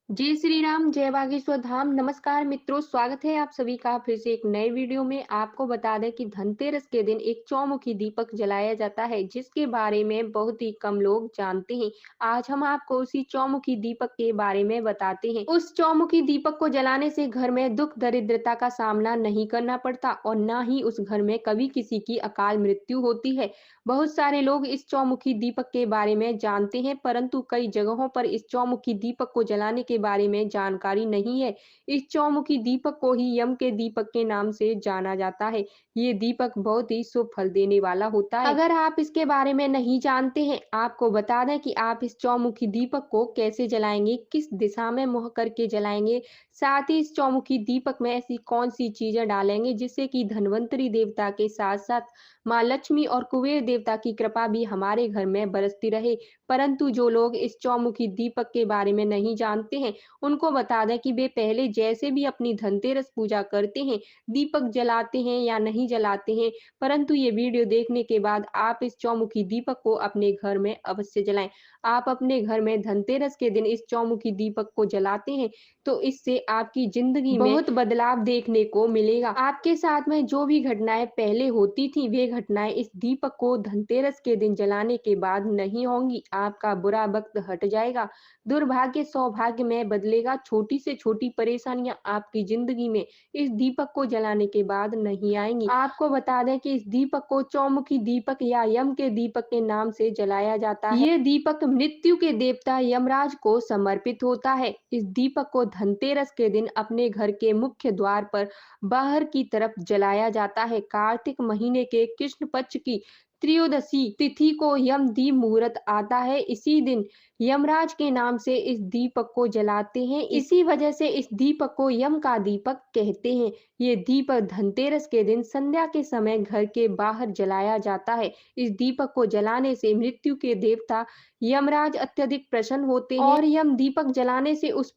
जय श्री राम, जय बागेश्वर धाम। नमस्कार मित्रों, स्वागत है आप सभी का फिर से एक नए वीडियो में। आपको बता दें कि धनतेरस के दिन एक चौमुखी दीपक जलाया जाता है, जिसके बारे में बहुत ही कम लोग जानते हैं। आज हम आपको उसी चौमुखी दीपक के बारे में बताते हैं। उस चौमुखी दीपक को जलाने से घर में दुख दरिद्रता का सामना नहीं करना पड़ता और न ही उस घर में कभी किसी की अकाल मृत्यु होती है। बहुत सारे लोग इस चौमुखी दीपक के बारे में जानते हैं, परंतु कई जगहों पर इस चौमुखी दीपक को जलाने के बारे में जानकारी नहीं है। इस चौमुखी दीपक को ही यम के दीपक के नाम से जाना जाता है। ये दीपक बहुत ही शुभ फल देने वाला होता है। अगर आप इसके बारे में नहीं जानते हैं, आपको बता दें कि आप इस चौमुखी दीपक को कैसे जलाएंगे, किस दिशा में मुँह करके जलाएंगे, साथ ही इस चौमुखी दीपक में ऐसी कौन सी चीजें डालेंगे जिससे कि धनवंतरी देवता के साथ साथ माँ लक्ष्मी और कुबेर देवता की कृपा भी हमारे घर में बरसती रहे। परंतु जो लोग इस चौमुखी दीपक के बारे में नहीं जानते हैं, उनको बता दें कि वे पहले जैसे भी अपनी धनतेरस पूजा करते हैं, दीपक जलाते हैं या नहीं जलाते हैं, परंतु ये वीडियो देखने के बाद आप इस चौमुखी दीपक को अपने घर में अवश्य जलाएं। आप अपने घर में धनतेरस के दिन इस चौमुखी दीपक को जलाते हैं, तो इससे आपकी जिंदगी में बहुत बदलाव देखने को मिलेगा। आपके साथ में जो भी घटनाएं पहले होती थी, वे घटनाएं इस दीपक को धनतेरस के दिन जलाने के बाद नहीं होंगी। आपका बुरा वक्त हट जाएगा, दुर्भाग्य सौभाग्य में बदलेगा। छोटी से छोटी परेशानियां आपकी जिंदगी में इस दीपक को जलाने के बाद नहीं आएंगी। आपको बता दें कि इस दीपक को चौमुखी दीपक या यम के दीपक के नाम से जलाया जाता है। ये दीपक मृत्यु के देवता यमराज को समर्पित होता है। इस दीपक को धनतेरस के दिन अपने घर के मुख्य द्वार पर बाहर की तरफ जलाया जाता है। कार्तिक महीने के कृष्ण पक्ष की त्रयोदशी तिथि को यम दीप मुहूर्त आता है। इसी दिन यमराज के नाम से इस दीपक को जलाते हैं। इसी वजह से इस दीपक को यम का दीपक कहते हैं। ये दीपक धनतेरस के दिन संध्या के समय घर के बाहर जलाया जाता है। इस दीपक को जलाने से मृत्यु के देवता यमराज अत्यधिक प्रसन्न होते हैं और यम दीपक जलाने से उस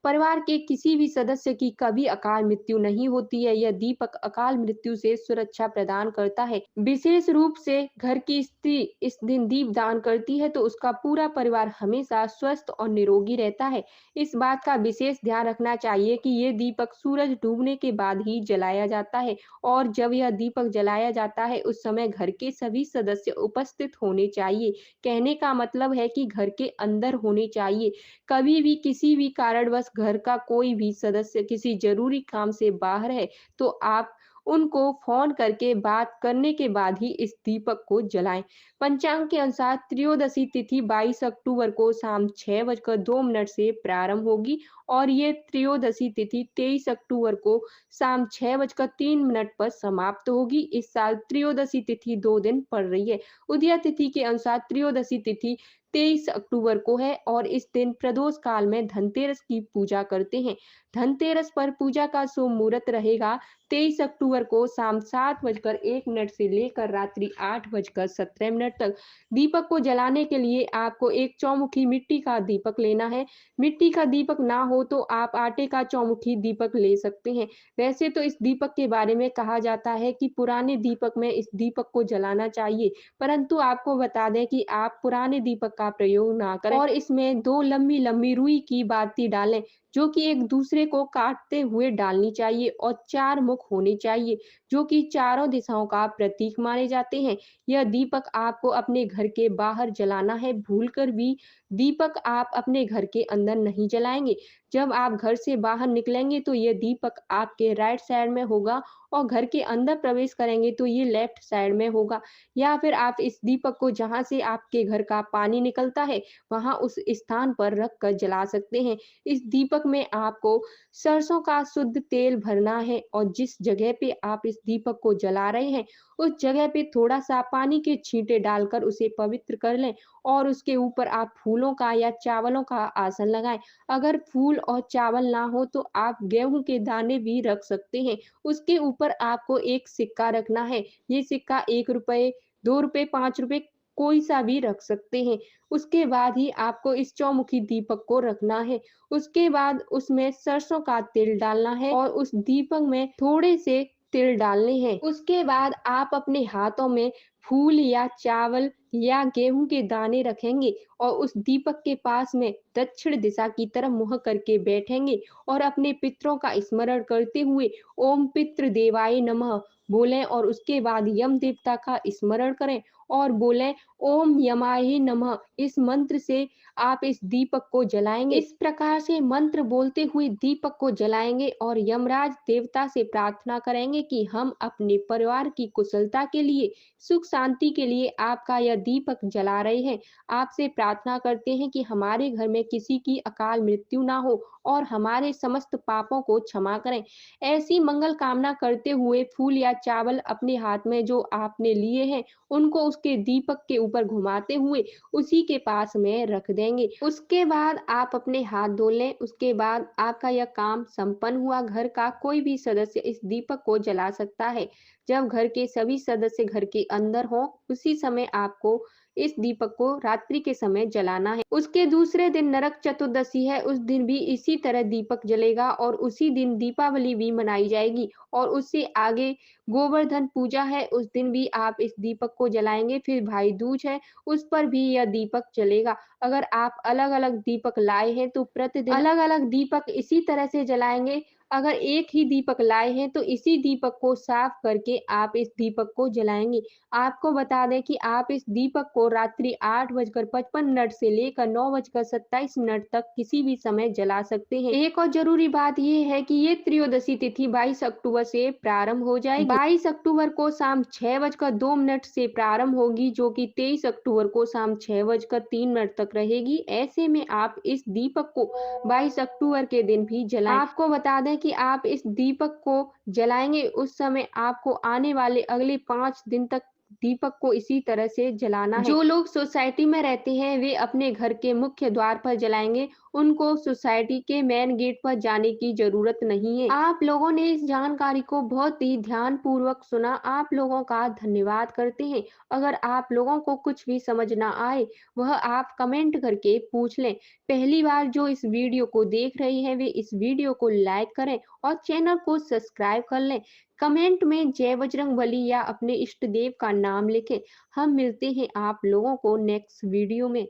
परिवार के किसी भी सदस्य की कभी अकाल मृत्यु नहीं होती है। यह दीपक अकाल मृत्यु से सुरक्षा प्रदान करता है। विशेष रूप से घर की स्त्री इस दिन दीप दान करती है तो उसका पूरा परिवार हमेशा स्वस्थ और निरोगी रहता है। इस बात का विशेष ध्यान रखना चाहिए कि ये दीपक सूरज डूबने के बाद ही जलाया जाता है और जब यह दीपक जलाया जाता है उस समय घर के सभी सदस्य उपस्थित होने चाहिए। कहने का मतलब है कि घर के अंदर होने चाहिए। कभी भी किसी भी कारणवश घर का कोई भी सदस्य किसी जरूरी काम से बाहर है, तो आप उनको फोन करके बात करने के बाद ही इस दीपक को जलाएं। पंचांग के अनुसार त्रयोदशी तिथि 22 अक्टूबर को शाम 6:02 से प्रारंभ होगी और ये त्रयोदशी तिथि 23 अक्टूबर को शाम 6:03 पर समाप्त होगी। इस साल त्रयोदशी तिथि 2 दिन पड़ रही है। उदय तिथि के अनुसार त्रयोदशी तिथि 23 अक्टूबर को है और इस दिन प्रदोष काल में धनतेरस की पूजा करते हैं। धनतेरस पर पूजा का शुभ मुहूर्त रहेगा 23 अक्टूबर को शाम 7:01 से लेकर रात्रि 8:17 तक। दीपक को जलाने के लिए आपको एक चौमुखी मिट्टी का दीपक लेना है। मिट्टी का दीपक ना हो तो आप आटे का चौमुखी दीपक ले सकते हैं। वैसे तो इस दीपक के बारे में कहा जाता है कि पुराने दीपक में इस दीपक को जलाना चाहिए, परंतु आपको बता दें कि आप पुराने दीपक का प्रयोग ना करें और इसमें 2 लंबी-लंबी रुई की बाती डालें, जो कि एक दूसरे को काटते हुए डालनी चाहिए और 4 मुख होने चाहिए, जो कि चारों दिशाओं का प्रतीक माने जाते हैं। यह दीपक आपको अपने घर के बाहर जलाना है, भूलकर भी दीपक आप अपने घर के अंदर नहीं जलाएँगे। जब आप घर से बाहर निकलेंगे तो ये दीपक आपके राइट साइड में होगा और घर के अंदर प्रवेश करेंगे तो ये लेफ्ट साइड में होगा। या फिर आप इस दीपक को जहाँ से आपके घर का पानी निकलता है, वहाँ उस स्थान पर रख कर जला सकते हैं। इस दीपक में आपको सरसों का शुद्ध तेल भरना है और जिस जगह पे आप इस दीपक को जला रहे हैं, उस जगह पे थोड़ा-सा पानी के छींटे डालकर उसे पवित्र कर लें और उसके ऊपर आप फूलों का या चावलों का आसन लगाएँ। अगर फूल और चावल ना हो तो आप गेहूँ के दाने भी रख सकते हैं। उसके ऊपर आपको एक सिक्का रखना है। ये सिक्का ₹1, ₹2, ₹5 कोई-सा भी रख सकते हैं। उसके बाद ही आपको इस चौमुखी दीपक को रखना है। उसके बाद उसमें सरसों का तेल डालना है और उस दीपक में थोड़े से तिल डालने हैं। उसके बाद आप अपने हाथों में फूल या चावल या गेहूं के दाने रखेंगे और उस दीपक के पास में दक्षिण दिशा की तरफ मुंह करके बैठेंगे और अपने पितरों का स्मरण करते हुए ओम पितृ देवाय नमः बोलें और उसके बाद यम देवता का स्मरण करें और बोलें ओम यमाय नमः। इस मंत्र से आप इस दीपक को जलाएंगे। इस प्रकार से मंत्र बोलते हुए दीपक को जलाएंगे और यमराज देवता से प्रार्थना करेंगे कि हम अपने परिवार की कुशलता के लिए, सुख शांति के लिए आपका यह दीपक जला रहे हैं। आपसे प्रार्थना करते हैं कि हमारे घर में किसी की अकाल मृत्यु ना हो और हमारे समस्त पापों को क्षमा करें। ऐसी मंगल कामना करते हुए फूल या चावल अपने हाथ में जो आपने लिए हैं, उनको उसके दीपक के ऊपर घुमाते हुए उसी के पास में रख देंगे। उसके बाद आप अपने हाथ धो लें। उसके बाद आपका यह काम संपन्न हुआ। घर का कोई भी सदस्य इस दीपक को जला सकता है। जब घर के सभी सदस्य घर के अंदर हों, उसी समय आपको इस दीपक को रात्रि के समय जलाना है। उसके दूसरे दिन नरक चतुर्दशी है, उस दिन भी इसी तरह दीपक जलेगा और उसी दिन दीपावली भी मनाई जाएगी और उससे आगे गोवर्धन पूजा है, उस दिन भी आप इस दीपक को जलाएंगे। फिर भाई दूज है, उस पर भी यह दीपक जलेगा। अगर आप अलग-अलग दीपक लाए हैं तो प्रतिदिन अलग-अलग दीपक इसी तरह से जलाएंगे। अगर एक ही दीपक लाए हैं तो इसी दीपक को साफ करके आप इस दीपक को जलाएंगे। आपको बता दें कि आप इस दीपक को रात्रि 8:55 से लेकर 9:27 तक किसी भी समय जला सकते हैं। एक और जरूरी बात ये है कि ये त्रयोदशी तिथि 22 अक्टूबर से प्रारंभ हो जाएगी। 22 अक्टूबर को शाम 6:02 से प्रारंभ होगी, जो कि 23 अक्टूबर को शाम 6:03 तक रहेगी। ऐसे में आप इस दीपक को 22 अक्टूबर के दिन भी जलाएं। आपको बता दें कि आप इस दीपक को जलाएंगे, उस समय आपको आने वाले अगले 5 दिन तक दीपक को इसी तरह से जलाना है। जो लोग सोसाइटी में रहते हैं वे अपने घर के मुख्य द्वार पर जलाएंगे, उनको सोसाइटी के मेन गेट पर जाने की जरूरत नहीं है। आप लोगों ने इस जानकारी को बहुत ही ध्यान पूर्वक सुना। आप लोगों का धन्यवाद करते हैं। अगर आप लोगों को कुछ भी समझ ना आए, वह आप कमेंट करके पूछ लें। पहली बार जो इस वीडियो को देख रहे हैं वे इस वीडियो को लाइक करें और चैनल को सब्सक्राइब कर लें। कमेंट में जय बजरंगबली या अपने इष्ट देव का नाम लिखें। हम मिलते हैं आप लोगों को नेक्स्ट वीडियो में।